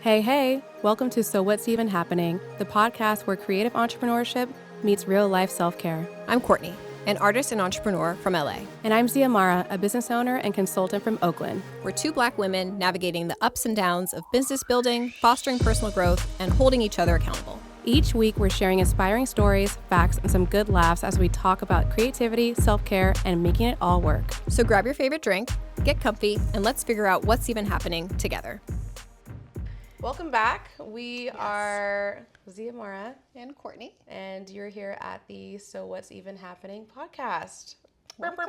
Hey, hey, welcome to So What's Even Happening, the podcast where creative entrepreneurship meets real life self care. I'm Courtney, an artist and entrepreneur from LA. And I'm Ziamara, a business owner and consultant from Oakland. We're two Black women navigating the ups and downs of business building, fostering personal growth, and holding each other accountable. Each week, we're sharing inspiring stories, facts, and some good laughs as we talk about creativity, self care, and making it all work. So grab your favorite drink, get comfy, and let's figure out what's even happening together. Welcome back. We are Ziamara And Courtney. and you're here at the So What's Even Happening podcast. Welcome.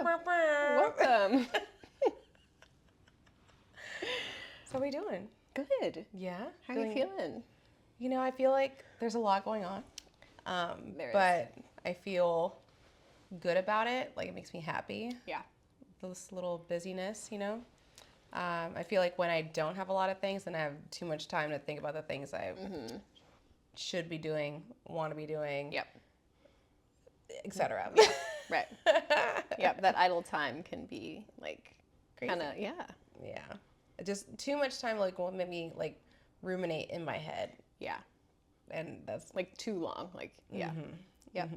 So how are we doing? Good. Yeah? How are you feeling? You know, I feel like there's a lot going on, There is. but I feel good about it. Like, it makes me happy, Yeah. this little busyness, you know? I feel like when I don't have a lot of things, then I have too much time to think about the things I should be doing, want to be doing, Yep. etc. Right. Yep. That idle time can be like Crazy. kind of, yeah. Yeah. Just too much time, like, will make me, like, ruminate in my head, Yeah. and that's... Like too long. Like, yeah. Yep.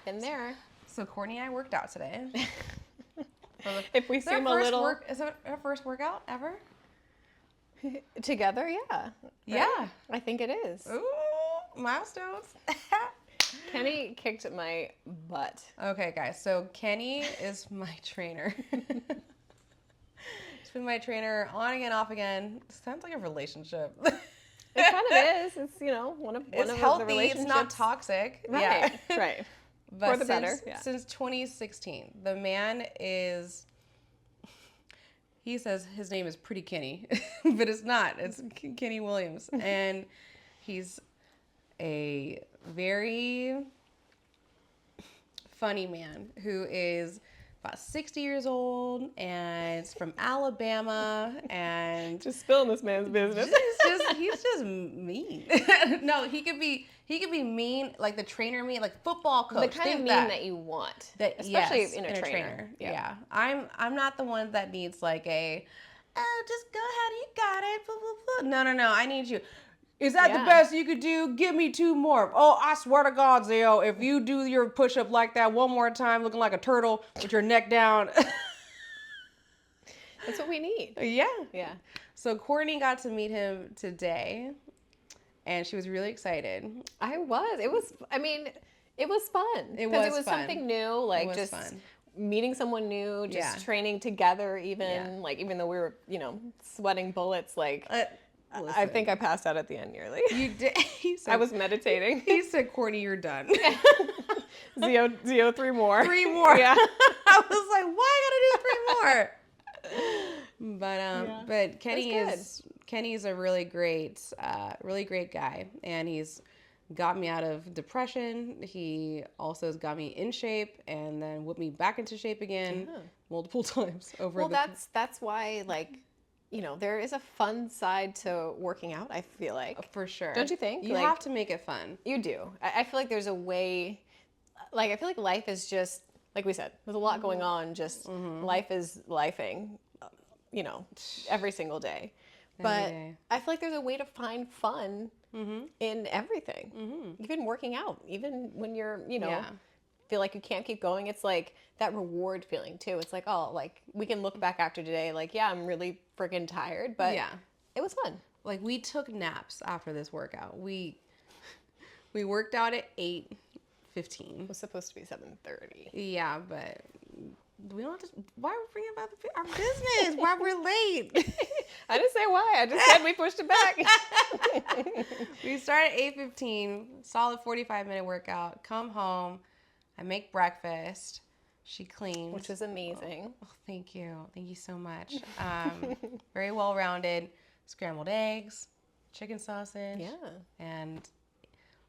Been there. So Courtney and I worked out today. If we Is that seem a our first little is it our first workout ever? together, yeah. Yeah. I think it is. Ooh, milestones. Kenny kicked my butt. Okay, guys. So Kenny is my trainer. He's been my trainer on again, off again. Sounds like a relationship. It kind of is. It's, one of It's the healthy. relationships. It's not toxic. Right. Yeah. Right. But For the better, yeah. Since 2016, the man is... He says his name is Pretty Kenny, but it's not. It's Kenny Williams. And he's a very funny man who is about 60 years old and is from Alabama, and Just spilling this man's business. he's just mean. No, he could be mean, like the trainer mean, like football coach. The kind of Think mean that you want. Especially yes, in a trainer. Yeah. I'm not the one that needs like just go ahead, you got it. Blah, blah, blah. No. I need you. Is that the Yeah. best you could do? Give me two more. Oh, I swear to God, Zio, if you do your push-up like that one more time, looking like a turtle with your neck down. That's what we need. Yeah. Yeah. So Courtney got to meet him today, and she was really excited. I was. It was fun. It was fun. Something new, like was just fun. meeting someone new, just Yeah. training together even, Yeah. like even though we were, sweating bullets, like I Listen, think I passed out at the end nearly. you did. He said, I was meditating. He said, Courtney, you're done. Zio, 3 more. 3 more. Yeah. I was like, why I gotta do 3 more? But Kenny's a really great guy, and he's got me out of depression. He also has got me in shape, and then whipped me back into shape again multiple times over. Well, that's why, like, there is a fun side to working out, I feel like. for sure. Don't you think? You Like, have to make it fun. You do. I feel like there's a way, like, I feel like life is just, like we said, there's a lot going on, just life is lifing, every single day. But day. I feel like there's a way to find fun in everything. Even working out, even when you're, Yeah. feel like you can't keep going. It's like that reward feeling too. It's like, oh, like we can look back after today, like, yeah, I'm really freaking tired, but Yeah. it was fun. Like, we took naps after this workout. We worked out at 8:15. It was supposed to be 7:30. Yeah, but we don't have to. Why are we bringing about our business? Why we're late? I didn't say why. I just said we pushed it back. We start at 8:15. Solid 45-minute workout. Come home. I make breakfast. She cleans. Which was amazing. Oh, thank you so much. Very well rounded. Scrambled eggs, chicken sausage, Yeah. and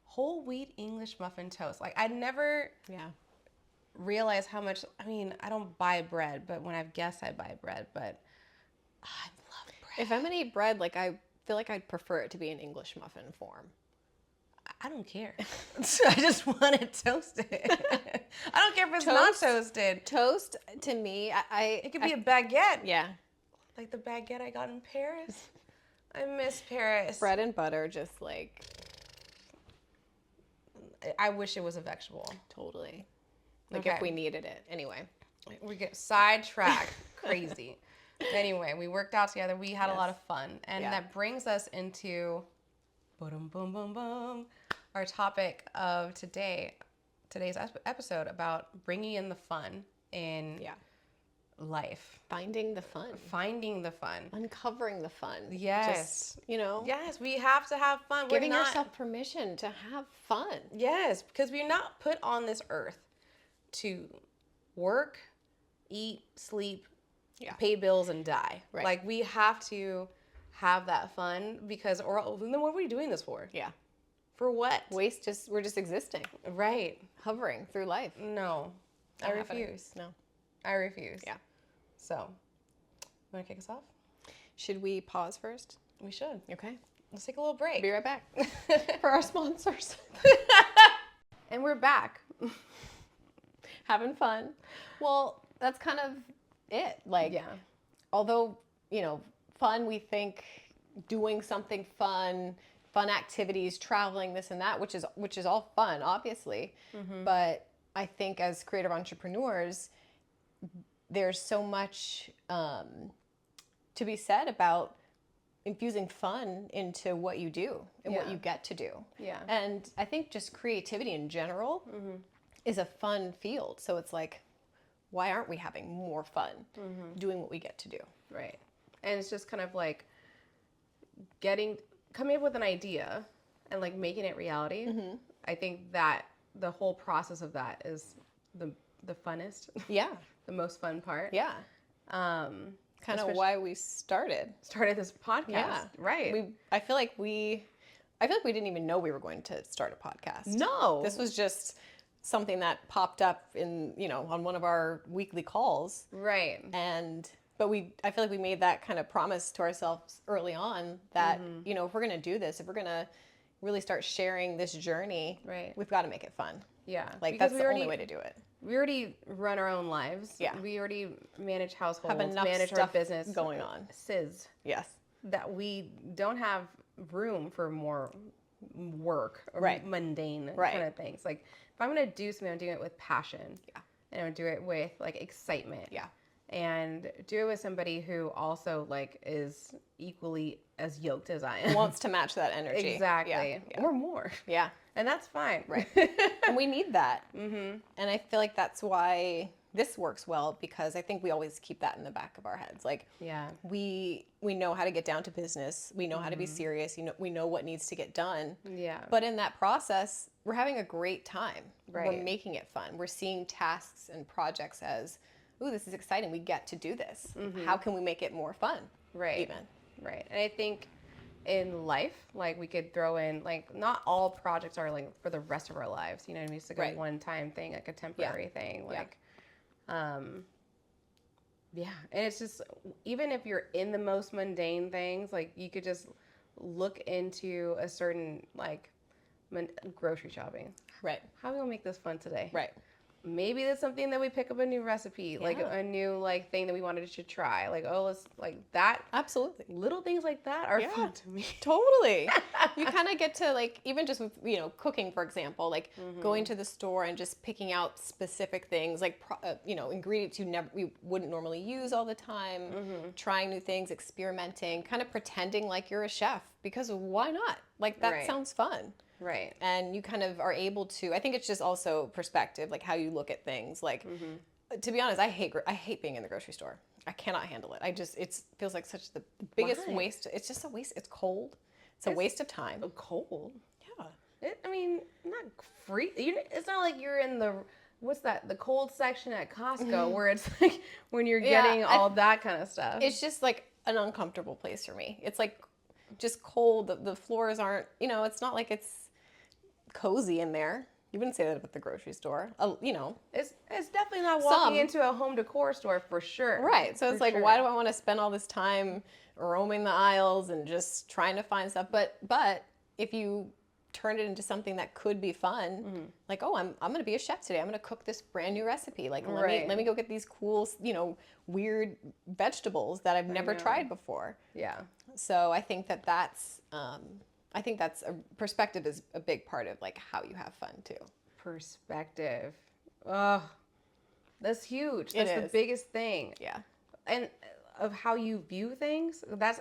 whole wheat English muffin toast. Like, I'd never Yeah. realize how much. I don't buy bread, but when I have guests, I buy bread. But I love bread. If I'm gonna eat bread, like I feel like I'd prefer it to be an English muffin form. I don't care. I just want it toasted. I don't care if it's not toasted. Toast to me, It could be a baguette, yeah. like the baguette I got in Paris. I miss Paris. Bread and butter, just like I wish it was a vegetable. totally. Like Okay. if we needed it. Anyway. We get sidetracked crazy. Anyway, we worked out together. We had a lot of fun. And that brings us into boom, boom, boom, boom, our topic of today's episode about bringing in the fun in life. Finding the fun. Finding the fun. Uncovering the fun. Yes. Just, you know. Yes, we have to have fun. Giving yourself permission to have fun. Yes, because we're not put on this earth to work, eat, sleep, pay bills, and die. Right. Like, we have to have that fun because, or then what are we doing this for? Yeah. For what? We're just existing. Right. Hovering through life. No. Not I happening. refuse. No. I refuse. Yeah. So, you want to kick us off? Should we pause first? We should. Okay. Let's take a little break. Be right back for our sponsors. And we're back. Having fun. Well, that's kind of it. Like, although, you know, fun, we think doing something fun activities, traveling, this and that, which is all fun, obviously. Mm-hmm. But I think as creative entrepreneurs, there's so much to be said about infusing fun into what you do and what you get to do. Yeah. And I think just creativity in general is a fun field. So it's like, why aren't we having more fun doing what we get to do? Right. And it's just kind of like coming up with an idea and like making it reality. Mm-hmm. I think that the whole process of that is the funnest. Yeah. The most fun part. Yeah. Kind of why we started this podcast. Yeah. Right. I feel like we didn't even know we were going to start a podcast. No. This was just something that popped up on one of our weekly calls. Right. But I feel like we made that kind of promise to ourselves early on that, if we're going to do this, if we're going to really start sharing this journey, we've got to make it fun. Yeah. Like, that's the only way to do it. We already run our own lives. Yeah. We already manage households, have enough manage stuff our business going on. Yes. That we don't have room for more work or mundane kind of things. Like, if I'm going to do something, I'm doing it with passion. Yeah. And I'm going to do it with like excitement. Yeah. And do it with somebody who also like is equally as yoked as I am. Wants to match that energy. Exactly. Yeah. Or more. Yeah. And that's fine. Right. And we need that. Mm-hmm. And I feel like that's why this works well, because I think we always keep that in the back of our heads. Like, we know how to get down to business. We know how to be serious. We know what needs to get done. Yeah. But in that process, we're having a great time. Right. We're making it fun. We're seeing tasks and projects as, ooh, this is exciting. We get to do this. Mm-hmm. How can we make it more fun? Right. Even. Right. And I think in life, like, we could throw in, like, not all projects are like for the rest of our lives. You know what I mean? It's like a one-time thing, like a temporary thing. Like, and it's just, even if you're in the most mundane things, like, you could just look into a certain, like, grocery shopping. Right. How are we gonna make this fun today? Right. Maybe it's something that we pick up a new recipe, like a new like thing that we wanted to try. Like, oh, let's like that. Absolutely. Little things like that are fun to me. Totally. You kind of get to, like, even just with, cooking, for example, like going to the store and just picking out specific things, like, ingredients you wouldn't normally use all the time, trying new things, experimenting, kind of pretending like you're a chef, because why not? Like, that sounds fun. Right. And you kind of are able to, I think it's just also perspective, like how you look at things. Like, to be honest, I hate being in the grocery store. I cannot handle it. It feels like such the biggest waste. It's just a waste. It's cold. It's a waste of time. Cold? Yeah. Not free. It's not like you're in the cold section at Costco where it's like when you're getting all that kind of stuff. It's just like an uncomfortable place for me. It's like just cold. The floors aren't, it's not like it's cozy in there. You wouldn't say that at the grocery store. It's definitely not walking into a home decor store for sure. Right. So it's like, why do I want to spend all this time roaming the aisles and just trying to find stuff? But if you turn it into something that could be fun. Like, oh, I'm going to be a chef today. I'm going to cook this brand new recipe. Like, let me go get these cool, weird vegetables that I've never tried before. Yeah. So I think that's perspective is a big part of like how you have fun too. Perspective. Oh, that's huge. That's the biggest thing. Yeah. And of how you view things, that's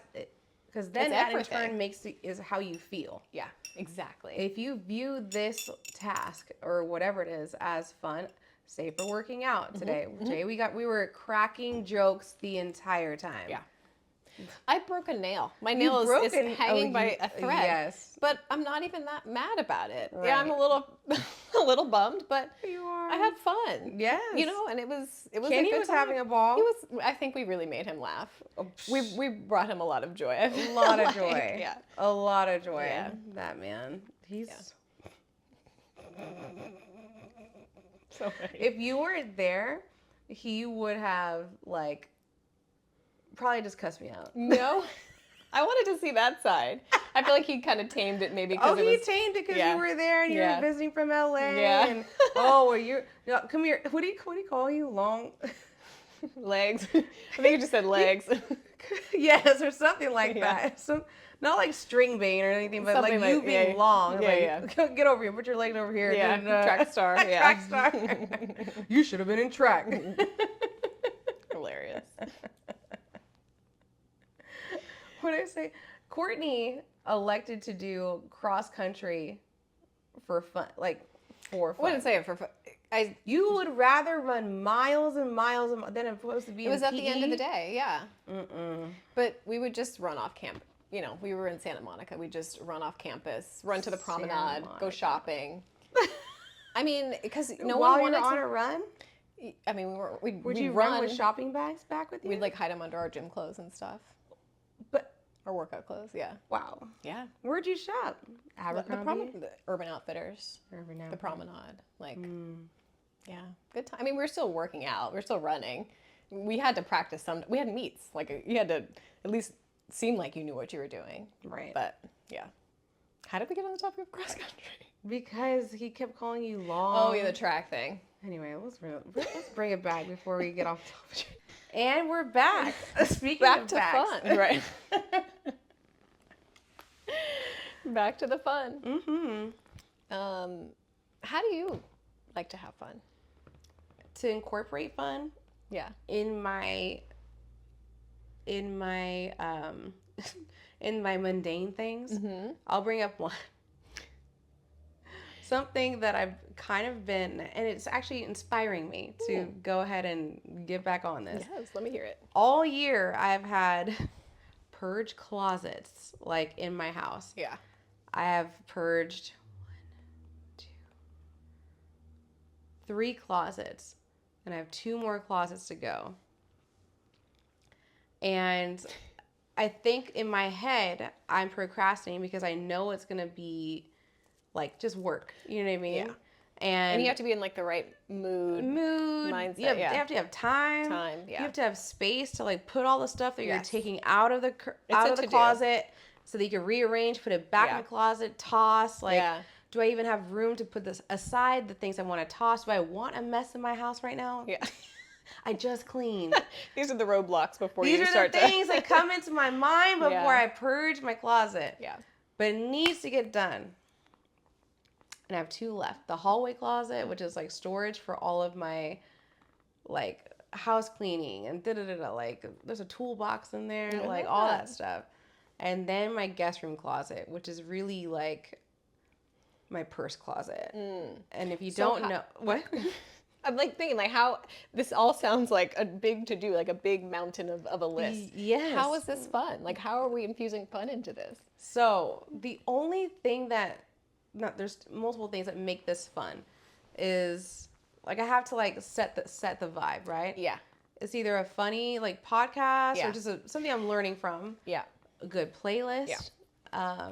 because then that in turn is how you feel. Yeah, exactly. If you view this task or whatever it is as fun, say for working out today, Jay, we were cracking jokes the entire time. Yeah. I broke a nail. My nail is hanging by a thread. Yes. But I'm not even that mad about it. Right. Yeah, I'm a little bummed, but you are. I had fun. Yes. And it was Kenny a good was time. having a ball. I think we really made him laugh. We brought him a lot of joy. A lot of joy. Yeah. A lot of joy. Yeah. That man. He's so funny. If you were there, he would have like probably just cussed me out. No, I wanted to see that side. I feel like he kind of tamed it maybe. Oh, he tamed it because you were there and you were visiting from LA. Yeah. And come here. What do you call you? Long legs. I think you just said legs. Yes, or something like that. Not like string bean or anything, but something like you being long. Get over here. Put your legs over here. Yeah. And, track star. Yeah. Track star. You should have been in track. Hilarious. What did I say? Courtney elected to do cross country for fun, I wouldn't say it for fun. You would rather run miles and miles than it's supposed to be. It was in at PE? the end of the day, yeah. Mm-mm. But we would just run off campus. We were in Santa Monica. We just run off campus, run to the promenade, go shopping. I mean, because no one wanted on a run. I mean, Would you run with shopping bags back with you? We'd like hide them under our gym clothes and stuff. But our workout clothes, yeah. Wow. Yeah. Where'd you shop? Abercrombie? The Urban Outfitters. The promenade. Yeah, good time. I mean, we're still working out. We're still running. We had to practice we had meets. Like, you had to at least seem like you knew what you were doing. Right. But, yeah. How did we get on the topic of cross country? Because he kept calling you long. Oh, yeah, the track thing. Anyway, let's bring it back before we get off topic. And we're back. Speaking back of to backs. fun. Right. Back to the fun. Mm-hmm. How do you like to have fun? To incorporate fun? Yeah. In my mundane things, I'll bring up one. Something that I've kind of been, and it's actually inspiring me to go ahead and get back on this. Yes, let me hear it. All year I've had purge closets, like in my house. Yeah. I have purged 3 closets, and I have 2 more closets to go. And I think in my head, I'm procrastinating because I know it's going to be like just work. You know what I mean? Yeah. And you have to be in like the right mood, mindset. You have to have time. Yeah. You have to have space to like put all the stuff that you're taking out of the closet, so that you can rearrange, put it back in the closet, toss. Do I even have room to put this aside? The things I want to toss. Do I want a mess in my house right now? Yeah. I just cleaned. These are the roadblocks before you start. These are the things that come into my mind before I purge my closet. Yeah. But it needs to get done. And I have 2 left. The hallway closet, which is like storage for all of my like house cleaning and like there's a toolbox in there, like all that stuff. And then my guest room closet, which is really like my purse closet. And if you don't know what I'm like thinking like how this all sounds like a big to do, like a big mountain of a list. Yes. How is this fun? Like how are we infusing fun into this? So the only thing there's multiple things that make this fun is like I have to like set the vibe, right? Yeah. It's either a funny like podcast or just something I'm learning from. Yeah. A good playlist. Yeah.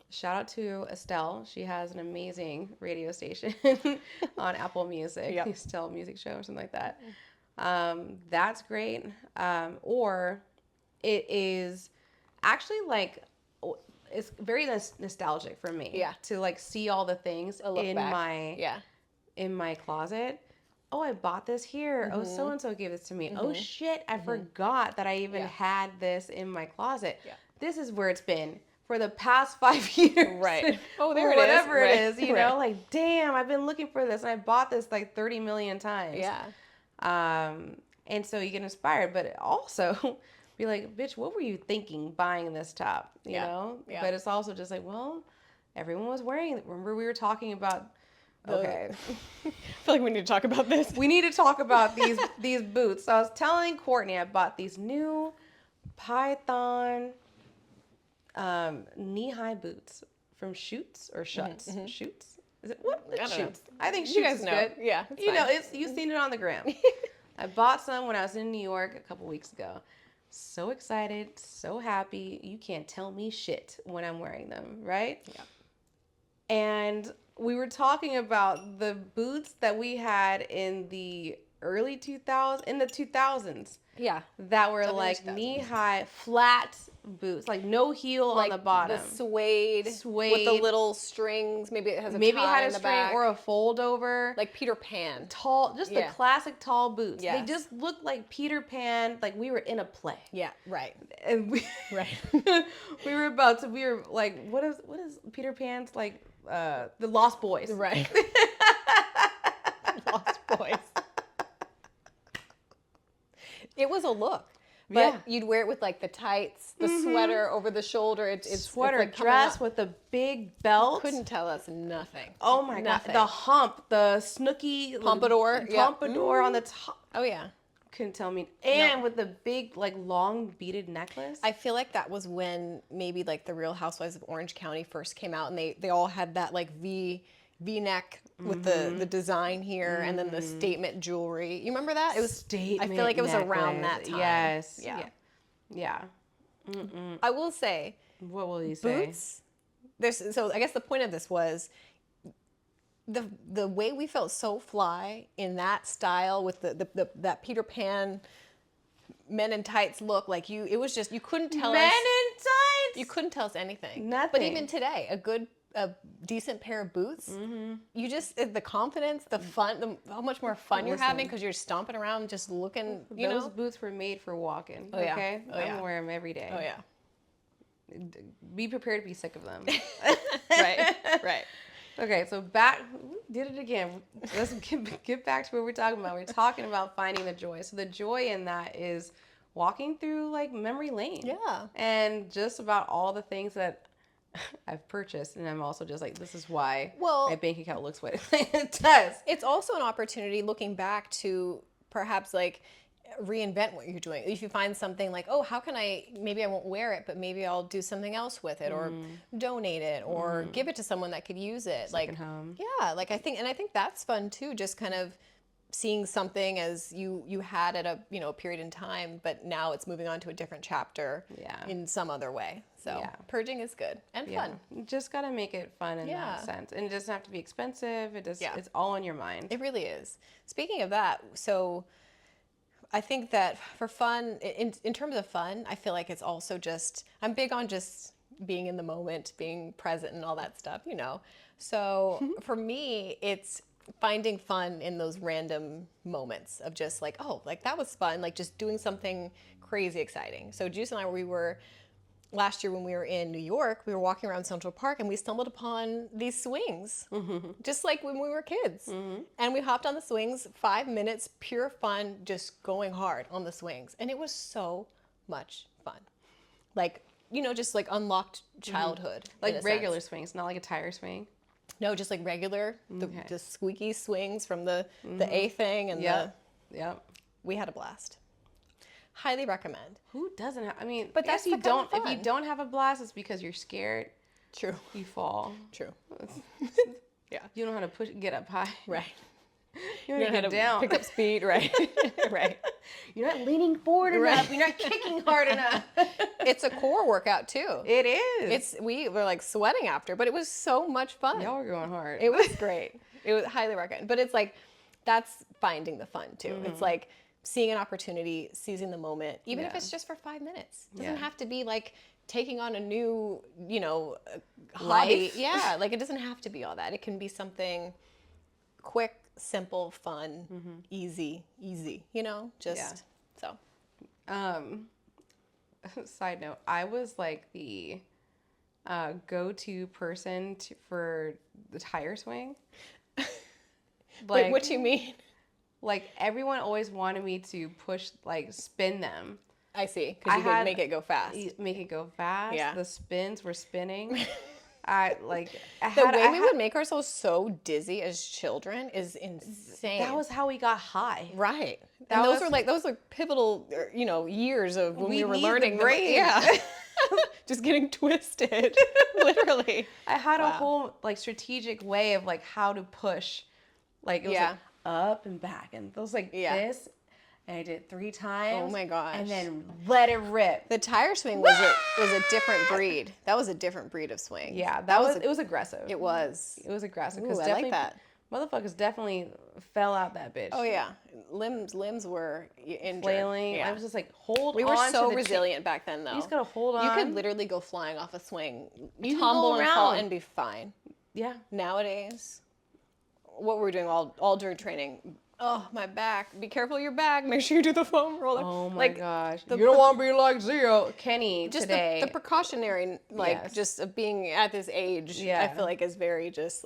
Shout out to Estelle. She has an amazing radio station on Apple Music. Yep. Estelle Music Show or something like that. That's great. Or it is actually like it's very nostalgic for me. Yeah. To like see all the things in back. my closet. Oh, I bought this here. Oh, so-and-so gave this to me. Oh shit, I forgot that I even had this in my closet. Yeah. This is where it's been for the past 5 years. Right. Oh, there it is. Whatever it is, you know, like, damn, I've been looking for this and I bought this like 30 million times. Yeah. And so you get inspired, but also be like, bitch, what were you thinking buying this top? You know? Yeah. But it's also just like, well, everyone was wearing it. Remember we were talking about, okay. I feel like we need to talk about this. We need to talk about these boots. So I was telling Courtney I bought these new Python knee-high boots from Schutz or Schutz. Schutz? Is it what? I don't Schutz. know. I think You Schutz guys is know. good. Yeah, You know, you've seen it on the gram. I bought some when I was in New York a couple weeks ago. So excited, so happy. You can't tell me shit when I'm wearing them, right? Yeah. And we were talking about the boots that we had in the early 2000s. Yeah. That were like knee-high, flat boots, like no heel on the bottom. The suede with the little strings. Maybe it has a tie in the back. Or a fold over. Like Peter Pan. Tall, just the classic tall boots. Yes. They just looked like Peter Pan, like we were in a play. Yeah, right. And we we were like, what is Peter Pan's like the Lost Boys. Right. Lost Boys. It was a look. But you'd wear it with like the tights, the sweater over the shoulder. It's sweater like dress with a big belt. Couldn't tell us nothing. Oh my God. The hump, the snooky. Pompadour. Pompadour on the top. Oh yeah. Couldn't tell me. And with the big like long beaded necklace. I feel like that was when maybe like the Real Housewives of Orange County first came out and they all had that like V-neck with the design here and then the statement jewelry. You remember that? It was statement. I feel like it was around that time. Yes. Yeah. I will say. What will you say? Boots. So I guess the point of this was the way we felt so fly in that style with that Peter Pan men in tights look, like it was just, you couldn't tell us. Men in tights? You couldn't tell us anything. Nothing. But even today, a decent pair of boots, you just, the confidence, the fun, how much more fun you're having because you're stomping around just looking, Those boots were made for walking, okay? I'm going to wear them every day. Oh, yeah. Be prepared to be sick of them. Right. Okay, so did it again. Let's get back to what we're talking about. We're talking about finding the joy. So the joy in that is walking through like memory lane. Yeah. And just about all the things that I've purchased, and I'm also just like, this is why my bank account looks what it does. It's also an opportunity looking back to perhaps like reinvent what you're doing. If you find something like, oh, how can maybe I won't wear it, but maybe I'll do something else with it or donate it or give it to someone that could use it. Second home. Yeah, like I think that's fun too, just kind of seeing something as you had at a period in time, but now it's moving on to a different chapter in some other way. So purging is good and fun. You just got to make it fun in that sense. And it doesn't have to be expensive. It's all in your mind. It really is. Speaking of that, so I think that for fun, in terms of fun, I feel like it's also just, I'm big on just being in the moment, being present and all that stuff, So for me, it's finding fun in those random moments of just like, oh, like that was fun, like just doing something crazy exciting. So Juice and I, last year when we were in New York, we were walking around Central Park and we stumbled upon these swings, just like when we were kids. And we hopped on the swings, 5 minutes, pure fun, just going hard on the swings. And it was so much fun. Like, just like unlocked childhood. Like regular swings, not like a tire swing. No, just like regular, the squeaky swings from the A thing and we had a blast. Highly recommend. Who doesn't have? I mean, but that's if you don't have a blast, it's because you're scared. True. You fall. True. Yeah. You don't know how to get up high. Right. You don't know how to down. Pick up speed. Right. Right. You're not leaning forward enough. You're not kicking hard enough. It's a core workout too. It is. We were like sweating after, but it was so much fun. Y'all were going hard. It was great. It was highly recommended. But it's like, that's finding the fun too. It's like seeing an opportunity, seizing the moment, even if it's just for 5 minutes. It doesn't have to be like taking on a new, hobby. Yeah, like it doesn't have to be all that. It can be something quick, simple, fun, easy, so. Side note, I was like the go-to person for the tire swing. Wait, what do you mean? Like everyone always wanted me to spin them. I see, because you could make it go fast. Make it go fast. Yeah. The spins were spinning. The way we would make ourselves so dizzy as children is insane. That was how we got high. Right. Those were pivotal, years of when we were learning. Yeah. Just getting twisted, literally. I had a whole strategic way of how to push. It was up and back, and it was this. And I did it 3 times. Oh my gosh. And then let it rip. The tire swing was a different breed. That was a different breed of swing. Yeah, it was aggressive. It was. It was aggressive. Ooh, I like that. Motherfuckers definitely fell out that bitch. Oh yeah. Limbs were injured. Flailing. Yeah. I was just hold on. We were so resilient back then though. You just gotta hold on. You could literally go flying off a swing, tumble and fall and be fine. Yeah. Nowadays, what we're doing all during training. Oh, my back. Be careful of your back. Make sure you do the foam roller. Oh my gosh. You don't want to be like Zio. Kenny just today. The precautionary, just of being at this age, I feel like is very just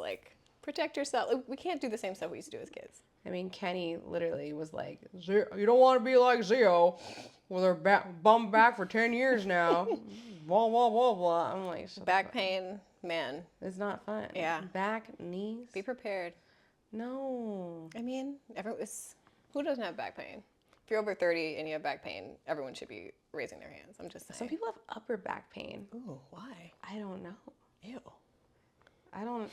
protect yourself. We can't do the same stuff we used to do as kids. I mean, Kenny literally was like, you don't want to be like Zio with her bum back for 10 years now. Blah, blah, blah, blah. I'm like, back pain, man. It's not fun. Yeah. Back, knees. Be prepared. No. I mean, who doesn't have back pain? If you're over 30 and you have back pain, everyone should be raising their hands. I'm just saying. Some people have upper back pain. Ooh, why? I don't know. Ew. I don't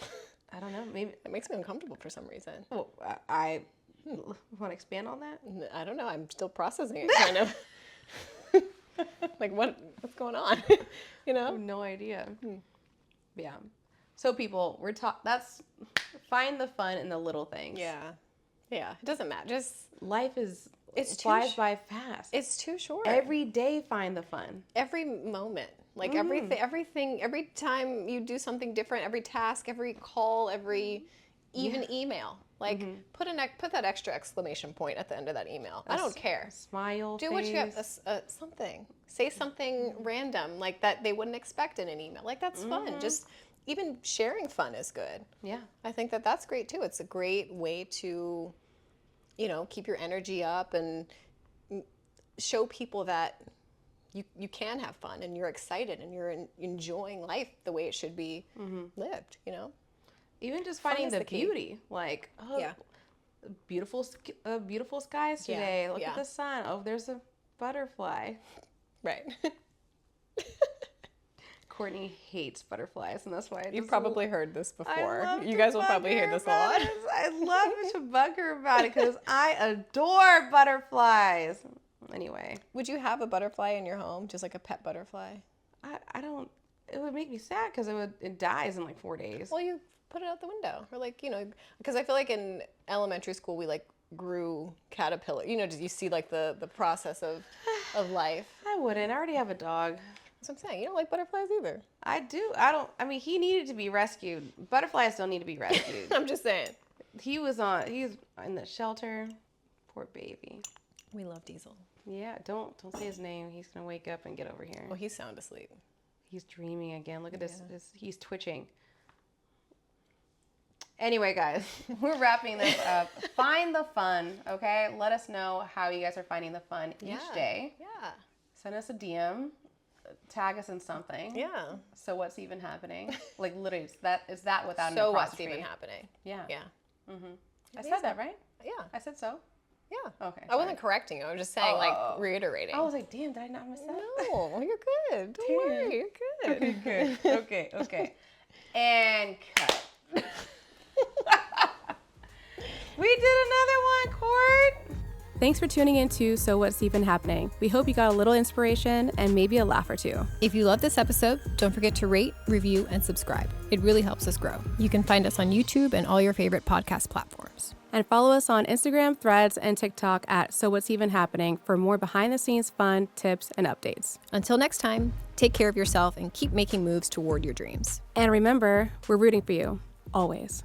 know. Maybe it makes me uncomfortable for some reason. Well, I want to expand on that. I don't know. I'm still processing it, kind of. What's going on? I have no idea. Yeah. So people, find the fun in the little things. Yeah. Yeah. It doesn't matter. Just life flies by fast. It's too short. Every day find the fun. Every moment. Everything, every time you do something different, every task, every call, every email. Put that extra exclamation point at the end of that email. I don't care. Smile. Do what you have. Something. Say something random that they wouldn't expect in an email. That's fun. Just even sharing fun is good. Yeah. I think that's great too. It's a great way to, keep your energy up and show people that you can have fun and you're excited and you're enjoying life the way it should be lived. Even just finding the beauty, beautiful skies today. Look at the sun. Oh, there's a butterfly. Right. Courtney hates butterflies, and that's why you've probably heard this before. You guys will probably hear this a lot. I love to bug her about it because I adore butterflies. Anyway, would you have a butterfly in your home, just like a pet butterfly? I don't. It would make me sad because it dies in 4 days. Well, you put it out the window, or because I feel like in elementary school we grew caterpillar. Did you see the process of life? I wouldn't. I already have a dog. That's what I'm saying. You don't like butterflies either. I do. I don't. I mean, he needed to be rescued. Butterflies don't need to be rescued. I'm just saying. He's in the shelter. Poor baby. We love Diesel. Yeah, don't say his name. He's gonna wake up and get over here. Well, he's sound asleep. He's dreaming again. Look at this. He's twitching. Anyway, guys, we're wrapping this up. Find the fun, okay? Let us know how you guys are finding the fun each day. Yeah. Send us a DM. Tag us in something. Yeah. So what's even happening? Literally, is that without an apostrophe? So what's even happening? Yeah. Yeah. Mm-hmm. I said that, right? Yeah. I said so? Yeah. Okay. I wasn't correcting you. I was just saying, reiterating. I was like, damn, did I not miss that? No, you're good. Don't worry, you're good. Okay, good. Okay. And cut. We did another one, Court. Thanks for tuning in to So What's Even Happening. We hope you got a little inspiration and maybe a laugh or two. If you love this episode, don't forget to rate, review, and subscribe. It really helps us grow. You can find us on YouTube and all your favorite podcast platforms. And follow us on Instagram, Threads, and TikTok at So What's Even Happening for more behind-the-scenes fun, tips, and updates. Until next time, take care of yourself and keep making moves toward your dreams. And remember, we're rooting for you, always.